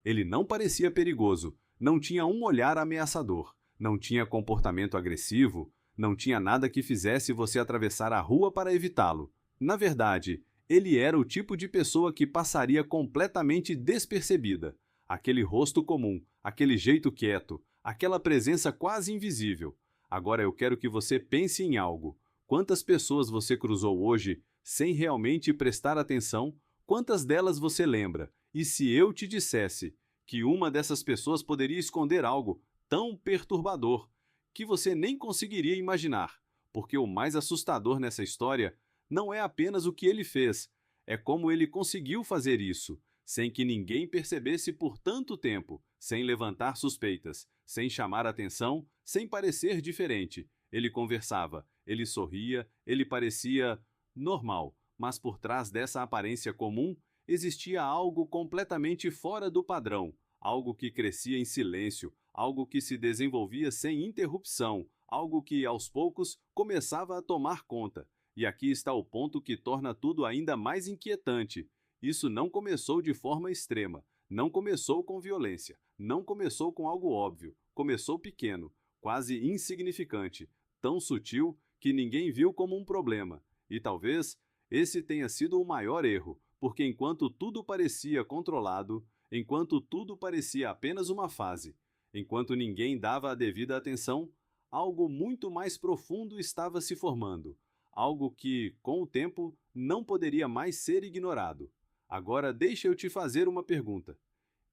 Ele não parecia perigoso, não tinha um olhar ameaçador, não tinha comportamento agressivo, não tinha nada que fizesse você atravessar a rua para evitá-lo. Na verdade, ele era o tipo de pessoa que passaria completamente despercebida. Aquele rosto comum, aquele jeito quieto, aquela presença quase invisível. Agora eu quero que você pense em algo. Quantas pessoas você cruzou hoje sem realmente prestar atenção? Quantas delas você lembra? E se eu te dissesse que uma dessas pessoas poderia esconder algo tão perturbador que você nem conseguiria imaginar? Porque o mais assustador nessa história não é apenas o que ele fez, é como ele conseguiu fazer isso, sem que ninguém percebesse por tanto tempo, sem levantar suspeitas, sem chamar atenção, sem parecer diferente. Ele conversava, ele sorria, ele parecia normal, mas por trás dessa aparência comum existia algo completamente fora do padrão, algo que crescia em silêncio, algo que se desenvolvia sem interrupção, algo que, aos poucos, começava a tomar conta. E aqui está o ponto que torna tudo ainda mais inquietante. Isso não começou de forma extrema, não começou com violência, não começou com algo óbvio, começou pequeno, quase insignificante, tão sutil que ninguém viu como um problema. E talvez esse tenha sido o maior erro, porque enquanto tudo parecia controlado, enquanto tudo parecia apenas uma fase, enquanto ninguém dava a devida atenção, algo muito mais profundo estava se formando, algo que, com o tempo, não poderia mais ser ignorado. Agora deixa eu te fazer uma pergunta.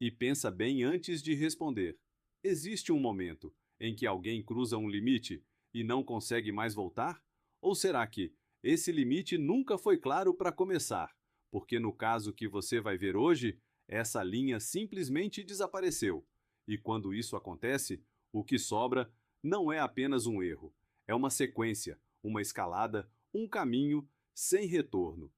E pensa bem antes de responder. Existe um momento em que alguém cruza um limite e não consegue mais voltar? Ou será que esse limite nunca foi claro para começar? Porque no caso que você vai ver hoje, essa linha simplesmente desapareceu. E quando isso acontece, o que sobra não é apenas um erro, é uma sequência, uma escalada, um caminho sem retorno.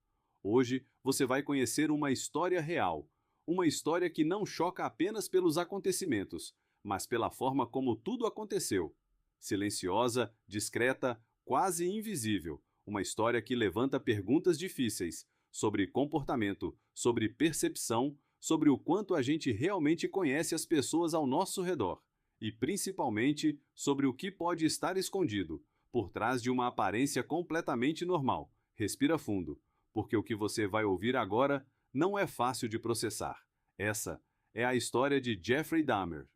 Hoje você vai conhecer uma história real, uma história que não choca apenas pelos acontecimentos, mas pela forma como tudo aconteceu. Silenciosa, discreta, quase invisível, uma história que levanta perguntas difíceis sobre comportamento, sobre percepção, sobre o quanto a gente realmente conhece as pessoas ao nosso redor e, principalmente, sobre o que pode estar escondido por trás de uma aparência completamente normal. Respira fundo, porque o que você vai ouvir agora não é fácil de processar. Essa é a história de Jeffrey Dahmer.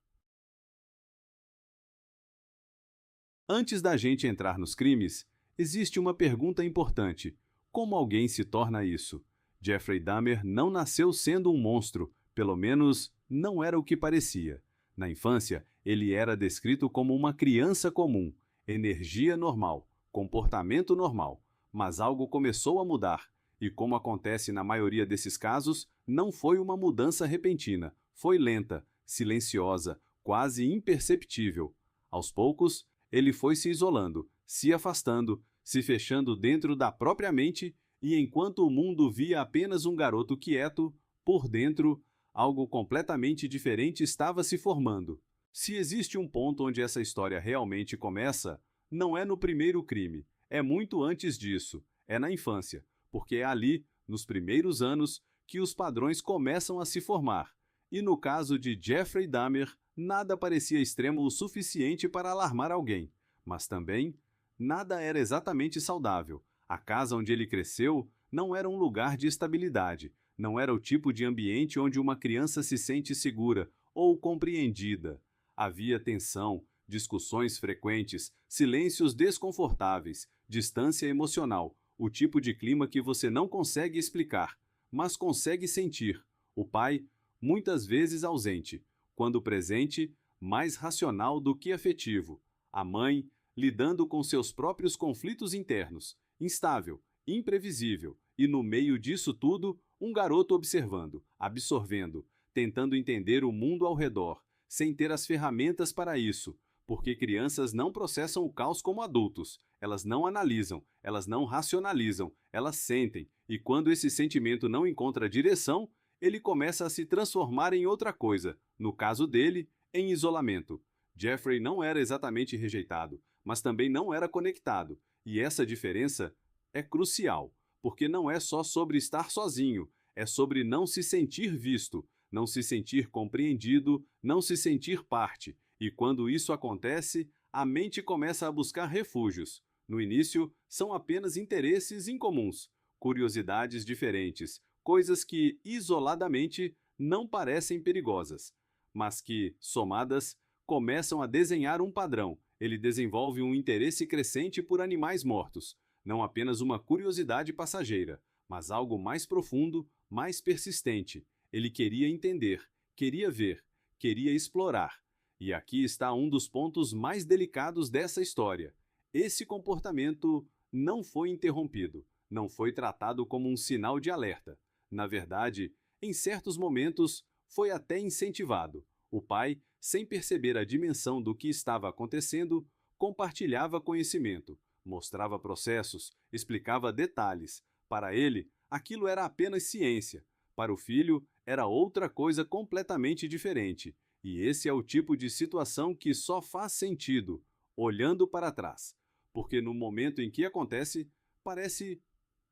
Antes da gente entrar nos crimes, existe uma pergunta importante: como alguém se torna isso? Jeffrey Dahmer não nasceu sendo um monstro, pelo menos não era o que parecia. Na infância, ele era descrito como uma criança comum, energia normal, comportamento normal. Mas algo começou a mudar, e como acontece na maioria desses casos, não foi uma mudança repentina, foi lenta, silenciosa, quase imperceptível. Aos poucos, ele foi se isolando, se afastando, se fechando dentro da própria mente, e enquanto o mundo via apenas um garoto quieto, por dentro, algo completamente diferente estava se formando. Se existe um ponto onde essa história realmente começa, não é no primeiro crime, é muito antes disso, é na infância, porque é ali, nos primeiros anos, que os padrões começam a se formar. E no caso de Jeffrey Dahmer, nada parecia extremo o suficiente para alarmar alguém, mas também nada era exatamente saudável. A casa onde ele cresceu não era um lugar de estabilidade, não era o tipo de ambiente onde uma criança se sente segura ou compreendida. Havia tensão, discussões frequentes, silêncios desconfortáveis, distância emocional, o tipo de clima que você não consegue explicar, mas consegue sentir. O pai, muitas vezes ausente, quando presente, mais racional do que afetivo. A mãe, lidando com seus próprios conflitos internos, instável, imprevisível, e no meio disso tudo, um garoto observando, absorvendo, tentando entender o mundo ao redor, sem ter as ferramentas para isso, porque crianças não processam o caos como adultos, elas não analisam, elas não racionalizam, elas sentem, e quando esse sentimento não encontra direção, ele começa a se transformar em outra coisa, no caso dele, em isolamento. Jeffrey não era exatamente rejeitado, mas também não era conectado, e essa diferença é crucial, porque não é só sobre estar sozinho, é sobre não se sentir visto, não se sentir compreendido, não se sentir parte. E quando isso acontece, a mente começa a buscar refúgios. No início, são apenas interesses incomuns, curiosidades diferentes, coisas que, isoladamente, não parecem perigosas, mas que, somadas, começam a desenhar um padrão. Ele desenvolve um interesse crescente por animais mortos, não apenas uma curiosidade passageira, mas algo mais profundo, mais persistente. Ele queria entender, queria ver, queria explorar. E aqui está um dos pontos mais delicados dessa história. Esse comportamento não foi interrompido, não foi tratado como um sinal de alerta. Na verdade, em certos momentos, foi até incentivado. O pai, sem perceber a dimensão do que estava acontecendo, compartilhava conhecimento, mostrava processos, explicava detalhes. Para ele, aquilo era apenas ciência. Para o filho, era outra coisa completamente diferente. E esse é o tipo de situação que só faz sentido, olhando para trás. Porque no momento em que acontece, parece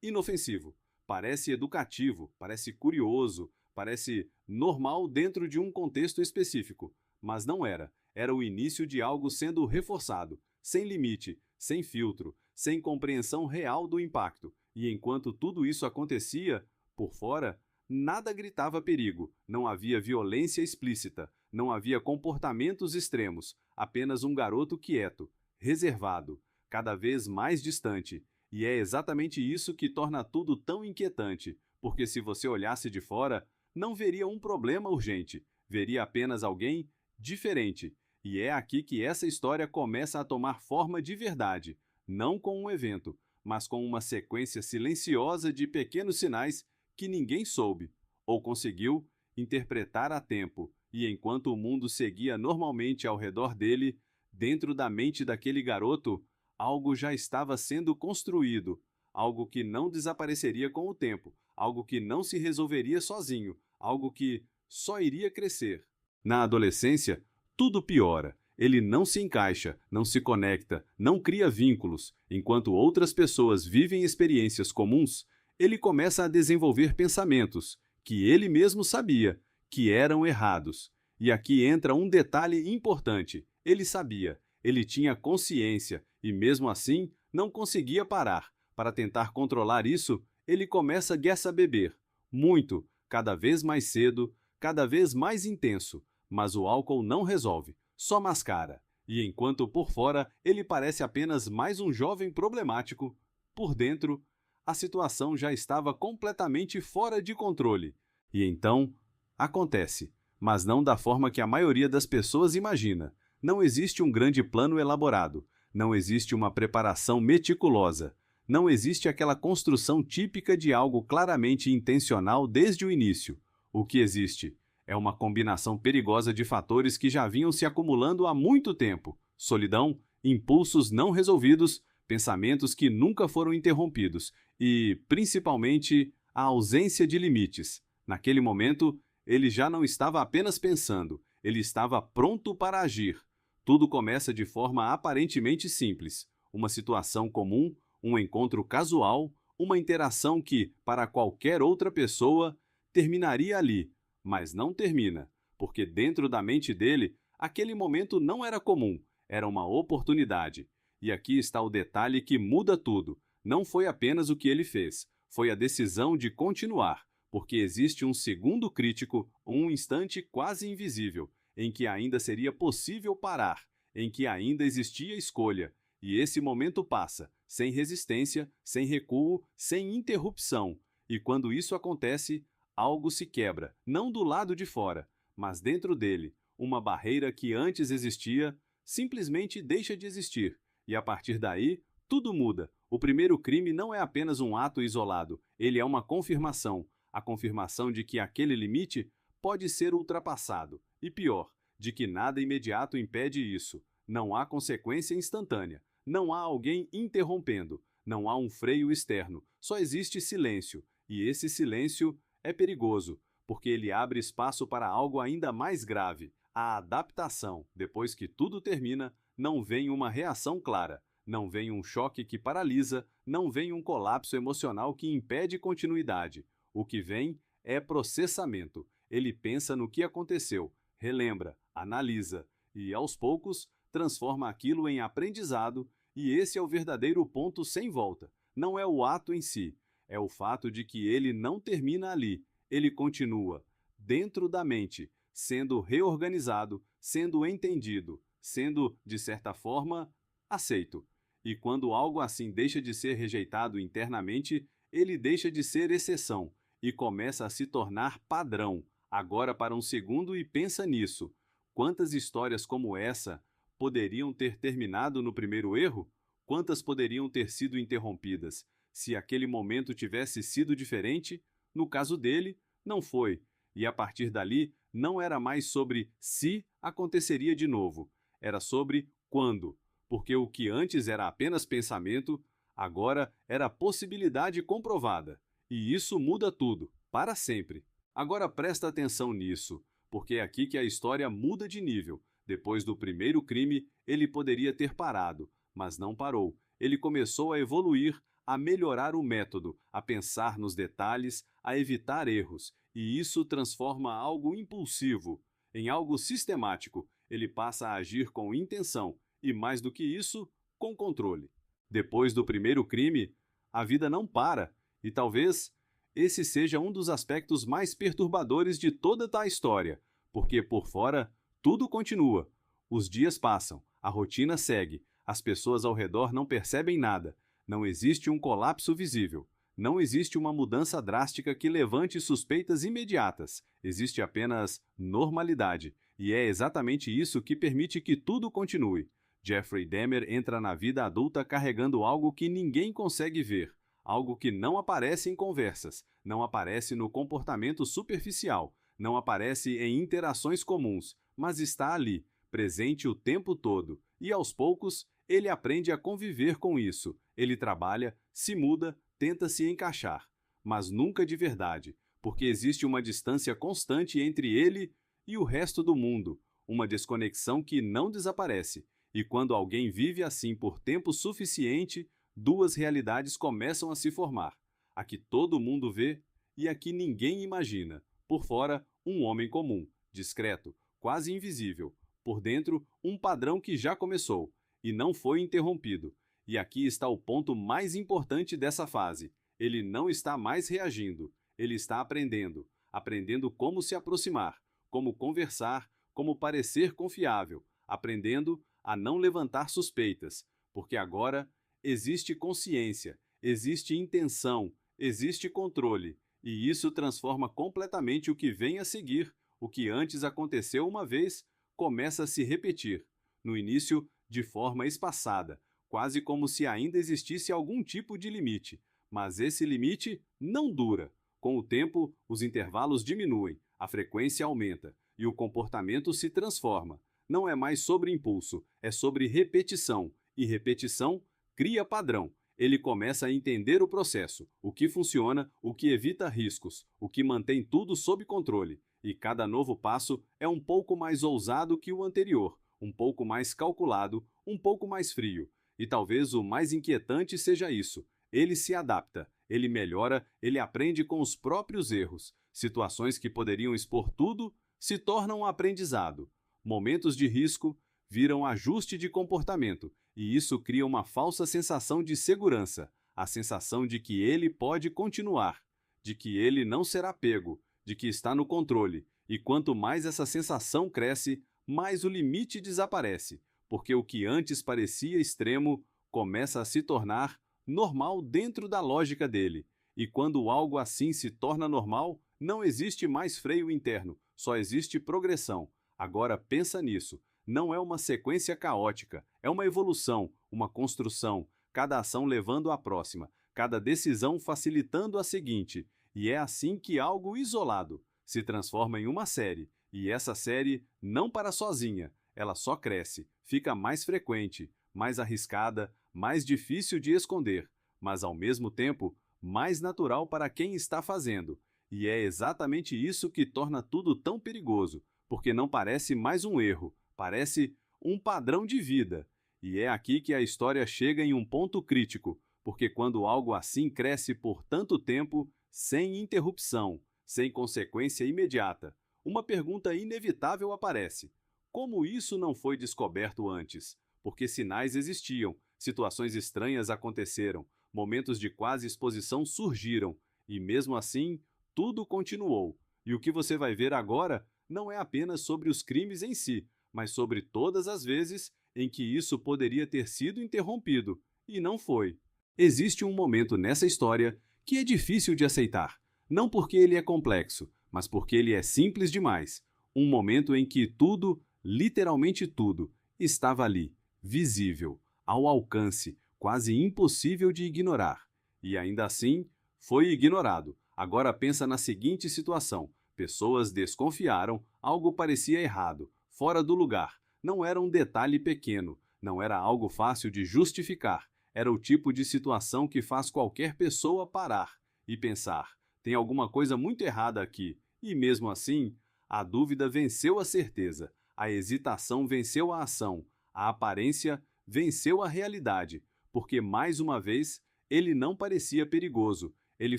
inofensivo, parece educativo, parece curioso, parece normal dentro de um contexto específico. Mas não era. Era o início de algo sendo reforçado, sem limite, sem filtro, sem compreensão real do impacto. E enquanto tudo isso acontecia, por fora, nada gritava perigo, não havia violência explícita, não havia comportamentos extremos, apenas um garoto quieto, reservado, cada vez mais distante. E é exatamente isso que torna tudo tão inquietante, porque se você olhasse de fora, não veria um problema urgente, veria apenas alguém diferente. E é aqui que essa história começa a tomar forma de verdade, não com um evento, mas com uma sequência silenciosa de pequenos sinais que ninguém soube, ou conseguiu, interpretar a tempo, e enquanto o mundo seguia normalmente ao redor dele, dentro da mente daquele garoto, algo já estava sendo construído, algo que não desapareceria com o tempo, algo que não se resolveria sozinho, algo que só iria crescer. Na adolescência, tudo piora. Ele não se encaixa, não se conecta, não cria vínculos. Enquanto outras pessoas vivem experiências comuns, ele começa a desenvolver pensamentos que ele mesmo sabia que eram errados. E aqui entra um detalhe importante. Ele sabia, ele tinha consciência e mesmo assim não conseguia parar. Para tentar controlar isso, ele começa a beber. Muito, cada vez mais cedo, cada vez mais intenso. Mas o álcool não resolve, só mascara. E enquanto por fora ele parece apenas mais um jovem problemático, por dentro, a situação já estava completamente fora de controle. E então, acontece, mas não da forma que a maioria das pessoas imagina. Não existe um grande plano elaborado, não existe uma preparação meticulosa, não existe aquela construção típica de algo claramente intencional desde o início. O que existe é uma combinação perigosa de fatores que já vinham se acumulando há muito tempo: solidão, impulsos não resolvidos, pensamentos que nunca foram interrompidos e, principalmente, a ausência de limites. Naquele momento, ele já não estava apenas pensando, ele estava pronto para agir. Tudo começa de forma aparentemente simples: uma situação comum, um encontro casual, uma interação que, para qualquer outra pessoa, terminaria ali. Mas não termina, porque dentro da mente dele, aquele momento não era comum, era uma oportunidade. E aqui está o detalhe que muda tudo. Não foi apenas o que ele fez, foi a decisão de continuar, porque existe um segundo crítico, um instante quase invisível, em que ainda seria possível parar, em que ainda existia escolha. E esse momento passa, sem resistência, sem recuo, sem interrupção. E quando isso acontece, algo se quebra, não do lado de fora, mas dentro dele. Uma barreira que antes existia, simplesmente deixa de existir. E a partir daí, tudo muda. O primeiro crime não é apenas um ato isolado, ele é uma confirmação. A confirmação de que aquele limite pode ser ultrapassado. E pior, de que nada imediato impede isso. Não há consequência instantânea. Não há alguém interrompendo. Não há um freio externo. Só existe silêncio. E esse silêncio é perigoso, porque ele abre espaço para algo ainda mais grave: a adaptação. Depois que tudo termina, não vem uma reação clara, não vem um choque que paralisa, não vem um colapso emocional que impede continuidade. O que vem é processamento, Ele pensa no que aconteceu, relembra, analisa e, aos poucos, transforma aquilo em aprendizado, e esse é o verdadeiro ponto sem volta. Não é o ato em si, é o fato de que ele não termina ali, ele continua, dentro da mente, sendo reorganizado, sendo entendido, sendo, de certa forma, aceito. E quando algo assim deixa de ser rejeitado internamente, ele deixa de ser exceção e começa a se tornar padrão. Agora para um segundo e pensa nisso. Quantas histórias como essa poderiam ter terminado no primeiro erro? Quantas poderiam ter sido interrompidas? Se aquele momento tivesse sido diferente, no caso dele, não foi. E a partir dali, não era mais sobre se aconteceria de novo, era sobre quando, porque o que antes era apenas pensamento, agora era possibilidade comprovada. E isso muda tudo, para sempre. Agora presta atenção nisso, porque é aqui que a história muda de nível. Depois do primeiro crime, ele poderia ter parado, mas não parou. Ele começou a evoluir, a melhorar o método, a pensar nos detalhes, a evitar erros, e isso transforma algo impulsivo em algo sistemático. Ele passa a agir com intenção e, mais do que isso, com controle. Depois do primeiro crime, a vida não para, e talvez esse seja um dos aspectos mais perturbadores de toda a história, porque por fora tudo continua. Os dias passam, a rotina segue, as pessoas ao redor não percebem nada, não existe um colapso visível. Não existe uma mudança drástica que levante suspeitas imediatas. Existe apenas normalidade. E é exatamente isso que permite que tudo continue. Jeffrey Dahmer entra na vida adulta carregando algo que ninguém consegue ver. Algo que não aparece em conversas, não aparece no comportamento superficial, não aparece em interações comuns, mas está ali, presente o tempo todo. E aos poucos, ele aprende a conviver com isso. Ele trabalha, se muda, tenta se encaixar, mas nunca de verdade, porque existe uma distância constante entre ele e o resto do mundo, uma desconexão que não desaparece. E quando alguém vive assim por tempo suficiente, duas realidades começam a se formar. A que todo mundo vê e a que ninguém imagina. Por fora, um homem comum, discreto, quase invisível. Por dentro, um padrão que já começou e não foi interrompido. E aqui está o ponto mais importante dessa fase. Ele não está mais reagindo, ele está aprendendo. Aprendendo como se aproximar, como conversar, como parecer confiável. Aprendendo a não levantar suspeitas, porque agora existe consciência, existe intenção, existe controle. E isso transforma completamente o que vem a seguir. O que antes aconteceu uma vez começa a se repetir. No início, de forma espaçada, quase como se ainda existisse algum tipo de limite. Mas esse limite não dura. Com o tempo, os intervalos diminuem, a frequência aumenta e o comportamento se transforma. Não é mais sobre impulso, é sobre repetição. E repetição cria padrão. Ele começa a entender o processo, o que funciona, o que evita riscos, o que mantém tudo sob controle. E cada novo passo é um pouco mais ousado que o anterior, um pouco mais calculado, um pouco mais frio. E talvez o mais inquietante seja isso. Ele se adapta, ele melhora, ele aprende com os próprios erros. Situações que poderiam expor tudo se tornam aprendizado. Momentos de risco viram ajuste de comportamento, e isso cria uma falsa sensação de segurança, a sensação de que ele pode continuar, de que ele não será pego, de que está no controle. E quanto mais essa sensação cresce, mais o limite desaparece, porque o que antes parecia extremo começa a se tornar normal dentro da lógica dele. E quando algo assim se torna normal, não existe mais freio interno, só existe progressão. Agora pensa nisso. Não é uma sequência caótica, é uma evolução, uma construção, cada ação levando à próxima, cada decisão facilitando a seguinte. E é assim que algo isolado se transforma em uma série. E essa série não para sozinha, ela só cresce, fica mais frequente, mais arriscada, mais difícil de esconder, mas ao mesmo tempo mais natural para quem está fazendo. E é exatamente isso que torna tudo tão perigoso, porque não parece mais um erro, parece um padrão de vida. E é aqui que a história chega em um ponto crítico, porque quando algo assim cresce por tanto tempo, sem interrupção, sem consequência imediata, uma pergunta inevitável aparece: como isso não foi descoberto antes? Porque sinais existiam, situações estranhas aconteceram, momentos de quase exposição surgiram, e mesmo assim, tudo continuou. E o que você vai ver agora não é apenas sobre os crimes em si, mas sobre todas as vezes em que isso poderia ter sido interrompido, e não foi. Existe um momento nessa história que é difícil de aceitar, não porque ele é complexo, mas porque ele é simples demais. Um momento em que tudo, literalmente tudo, estava ali, visível, ao alcance, quase impossível de ignorar. E ainda assim, foi ignorado. Agora pensa na seguinte situação: pessoas desconfiaram, algo parecia errado, fora do lugar. Não era um detalhe pequeno, não era algo fácil de justificar. Era o tipo de situação que faz qualquer pessoa parar e pensar: tem alguma coisa muito errada aqui. E mesmo assim, a dúvida venceu a certeza, a hesitação venceu a ação, a aparência venceu a realidade, porque mais uma vez ele não parecia perigoso, ele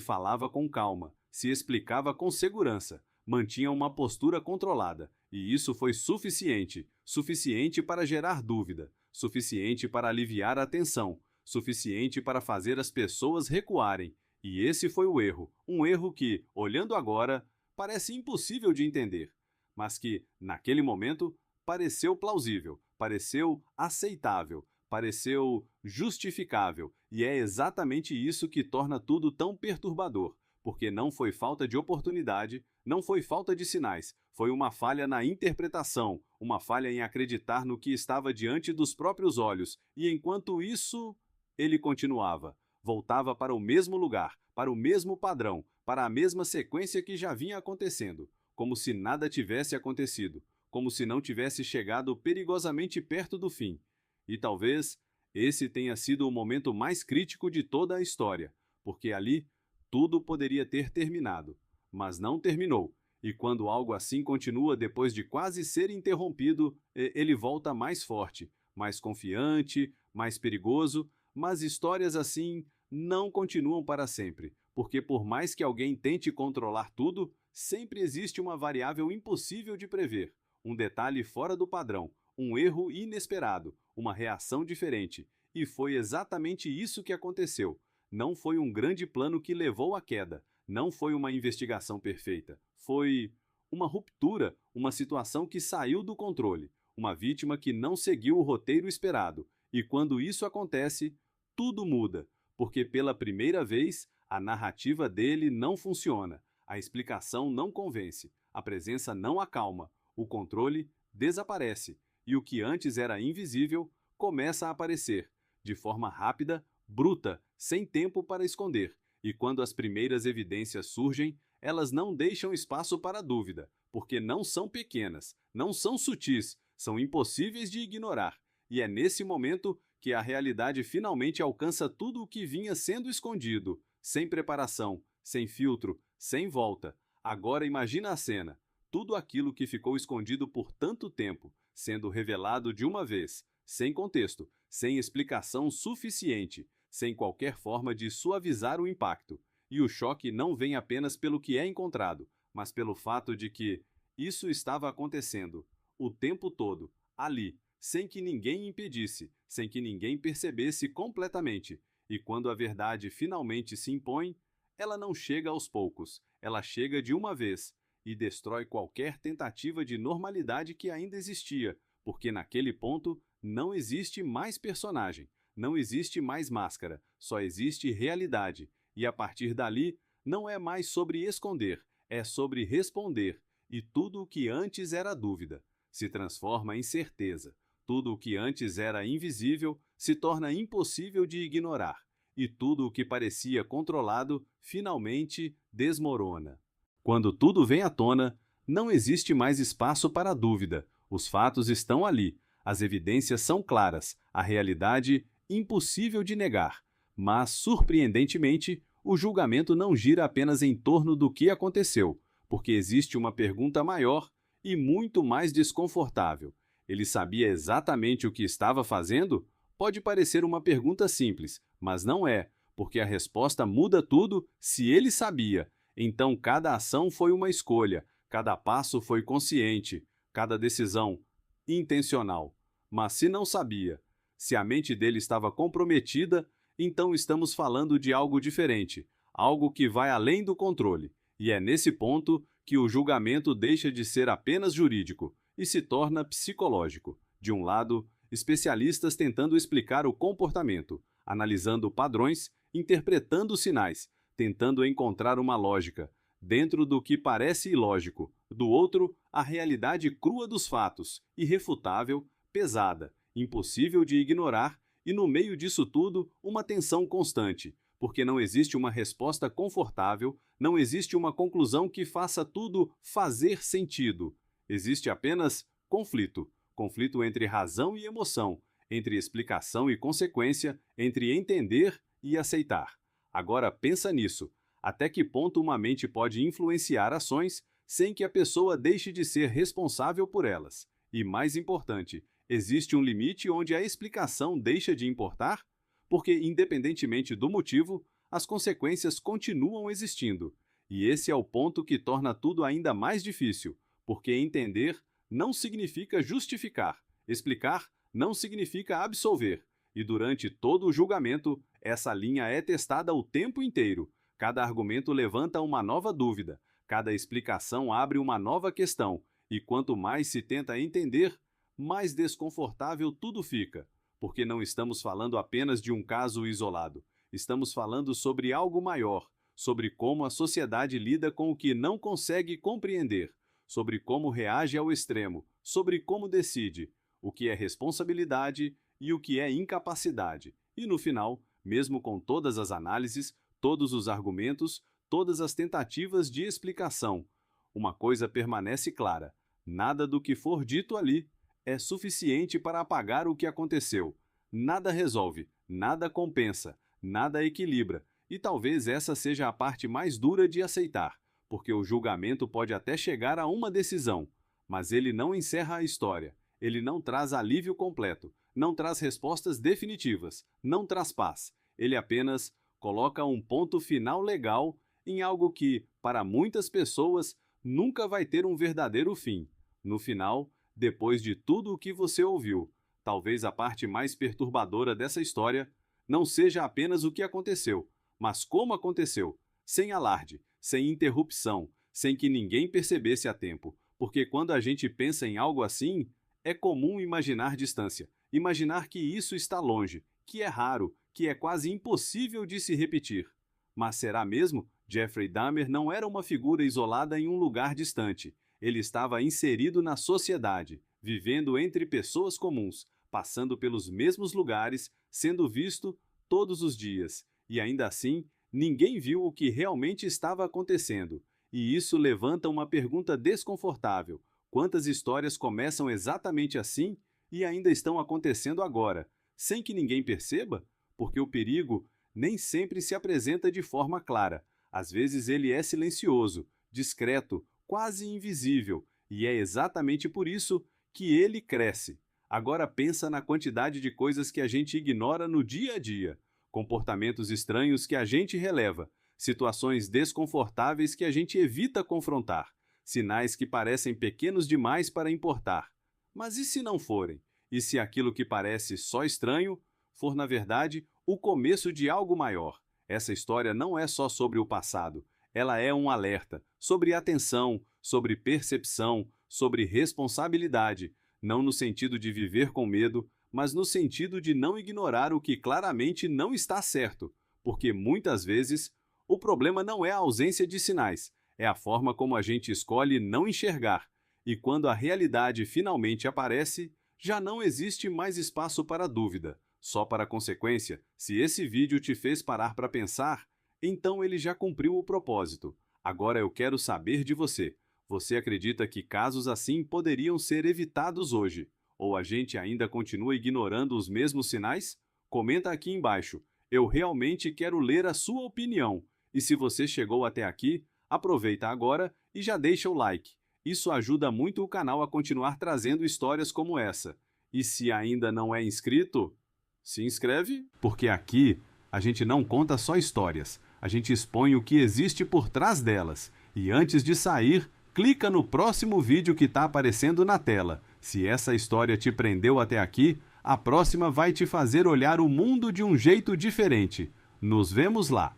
falava com calma, se explicava com segurança, mantinha uma postura controlada, e isso foi suficiente, suficiente para gerar dúvida, suficiente para aliviar a tensão, suficiente para fazer as pessoas recuarem. E esse foi o erro, um erro que, olhando agora, parece impossível de entender, mas que, naquele momento, pareceu plausível, pareceu aceitável, pareceu justificável, e é exatamente isso que torna tudo tão perturbador, porque não foi falta de oportunidade, não foi falta de sinais, foi uma falha na interpretação, uma falha em acreditar no que estava diante dos próprios olhos, e enquanto isso, ele continuava, voltava para o mesmo lugar, para o mesmo padrão, para a mesma sequência que já vinha acontecendo, como se nada tivesse acontecido, como se não tivesse chegado perigosamente perto do fim. E talvez esse tenha sido o momento mais crítico de toda a história, porque ali tudo poderia ter terminado, mas não terminou. E quando algo assim continua depois de quase ser interrompido, ele volta mais forte, mais confiante, mais perigoso, mas histórias assim não continuam para sempre, porque por mais que alguém tente controlar tudo, sempre existe uma variável impossível de prever, um detalhe fora do padrão, um erro inesperado, uma reação diferente. E foi exatamente isso que aconteceu. Não foi um grande plano que levou à queda, não foi uma investigação perfeita, foi uma ruptura, uma situação que saiu do controle, uma vítima que não seguiu o roteiro esperado. E quando isso acontece, tudo muda, porque pela primeira vez a narrativa dele não funciona, a explicação não convence, a presença não acalma, o controle desaparece e o que antes era invisível começa a aparecer, de forma rápida, bruta, sem tempo para esconder. E quando as primeiras evidências surgem, elas não deixam espaço para dúvida, porque não são pequenas, não são sutis, são impossíveis de ignorar. E é nesse momento que a realidade finalmente alcança tudo o que vinha sendo escondido, sem preparação, sem filtro, sem volta. Agora imagina a cena, tudo aquilo que ficou escondido por tanto tempo, sendo revelado de uma vez, sem contexto, sem explicação suficiente, sem qualquer forma de suavizar o impacto. E o choque não vem apenas pelo que é encontrado, mas pelo fato de que isso estava acontecendo, o tempo todo, ali, sem que ninguém impedisse, sem que ninguém percebesse completamente. E quando a verdade finalmente se impõe, ela não chega aos poucos, ela chega de uma vez e destrói qualquer tentativa de normalidade que ainda existia, porque naquele ponto não existe mais personagem, não existe mais máscara, só existe realidade. E a partir dali, não é mais sobre esconder, é sobre responder, e tudo o que antes era dúvida se transforma em certeza. Tudo o que antes era invisível se torna impossível de ignorar, e tudo o que parecia controlado finalmente desmorona. Quando tudo vem à tona, não existe mais espaço para dúvida. Os fatos estão ali, as evidências são claras, a realidade impossível de negar. Mas, surpreendentemente, o julgamento não gira apenas em torno do que aconteceu, porque existe uma pergunta maior e muito mais desconfortável. Ele sabia exatamente o que estava fazendo? Pode parecer uma pergunta simples, mas não é, porque a resposta muda tudo se ele sabia. Então cada ação foi uma escolha, Cada passo foi consciente, cada decisão intencional. Mas se não sabia, se a mente dele estava comprometida, então estamos falando de algo diferente, algo que vai além do controle. E é nesse ponto que o julgamento deixa de ser apenas jurídico e se torna psicológico. De um lado, especialistas tentando explicar o comportamento, analisando padrões, interpretando sinais, tentando encontrar uma lógica dentro do que parece ilógico. Do outro, a realidade crua dos fatos, irrefutável, pesada, impossível de ignorar, e no meio disso tudo, uma tensão constante, porque não existe uma resposta confortável, não existe uma conclusão que faça tudo fazer sentido. Existe apenas conflito. Conflito entre razão e emoção, entre explicação e consequência, entre entender e aceitar. Agora pensa nisso. Até que ponto uma mente pode influenciar ações sem que a pessoa deixe de ser responsável por elas? E mais importante, existe um limite onde a explicação deixa de importar? Porque, independentemente do motivo, as consequências continuam existindo. E esse é o ponto que torna tudo ainda mais difícil, porque entender não significa justificar, explicar não significa absolver. E durante todo o julgamento, essa linha é testada o tempo inteiro. Cada argumento levanta uma nova dúvida, cada explicação abre uma nova questão, e quanto mais se tenta entender, mais desconfortável tudo fica, porque não estamos falando apenas de um caso isolado. Estamos falando sobre algo maior, sobre como a sociedade lida com o que não consegue compreender, sobre como reage ao extremo, sobre como decide, o que é responsabilidade e o que é incapacidade. E no final, mesmo com todas as análises, todos os argumentos, todas as tentativas de explicação, uma coisa permanece clara: nada do que for dito ali é suficiente para apagar o que aconteceu. Nada resolve, nada compensa, nada equilibra, e talvez essa seja a parte mais dura de aceitar, porque o julgamento pode até chegar a uma decisão, mas ele não encerra a história, ele não traz alívio completo, não traz respostas definitivas, não traz paz, ele apenas coloca um ponto final legal em algo que, para muitas pessoas, nunca vai ter um verdadeiro fim. No final, depois de tudo o que você ouviu, talvez a parte mais perturbadora dessa história não seja apenas o que aconteceu, mas como aconteceu, sem alarde, sem interrupção, sem que ninguém percebesse a tempo, porque quando a gente pensa em algo assim, é comum imaginar distância, imaginar que isso está longe, que é raro, que é quase impossível de se repetir. Mas será mesmo? Jeffrey Dahmer não era uma figura isolada em um lugar distante. Ele estava inserido na sociedade, vivendo entre pessoas comuns, passando pelos mesmos lugares, sendo visto todos os dias. E ainda assim, ninguém viu o que realmente estava acontecendo. E isso levanta uma pergunta desconfortável. Quantas histórias começam exatamente assim e ainda estão acontecendo agora, sem que ninguém perceba? Porque o perigo nem sempre se apresenta de forma clara. Às vezes ele é silencioso, discreto, quase invisível, e é exatamente por isso que ele cresce. Agora pensa na quantidade de coisas que a gente ignora no dia a dia, comportamentos estranhos que a gente releva, situações desconfortáveis que a gente evita confrontar, sinais que parecem pequenos demais para importar. Mas e se não forem? E se aquilo que parece só estranho for, na verdade, o começo de algo maior? Essa história não é só sobre o passado, ela é um alerta sobre atenção, sobre percepção, sobre responsabilidade, não no sentido de viver com medo, mas no sentido de não ignorar o que claramente não está certo, porque muitas vezes o problema não é a ausência de sinais, é a forma como a gente escolhe não enxergar, e quando a realidade finalmente aparece, já não existe mais espaço para dúvida, só para consequência. Se esse vídeo te fez parar para pensar, então ele já cumpriu o propósito. Agora eu quero saber de você. Você acredita que casos assim poderiam ser evitados hoje? Ou a gente ainda continua ignorando os mesmos sinais? Comenta aqui embaixo. Eu realmente quero ler a sua opinião. E se você chegou até aqui, aproveita agora e já deixa o like. Isso ajuda muito o canal a continuar trazendo histórias como essa. E se ainda não é inscrito, se inscreve, porque aqui a gente não conta só histórias, a gente expõe o que existe por trás delas. E antes de sair, Clica no próximo vídeo que está aparecendo na tela. Se essa história te prendeu até aqui, a próxima vai te fazer olhar o mundo de um jeito diferente. Nos vemos lá!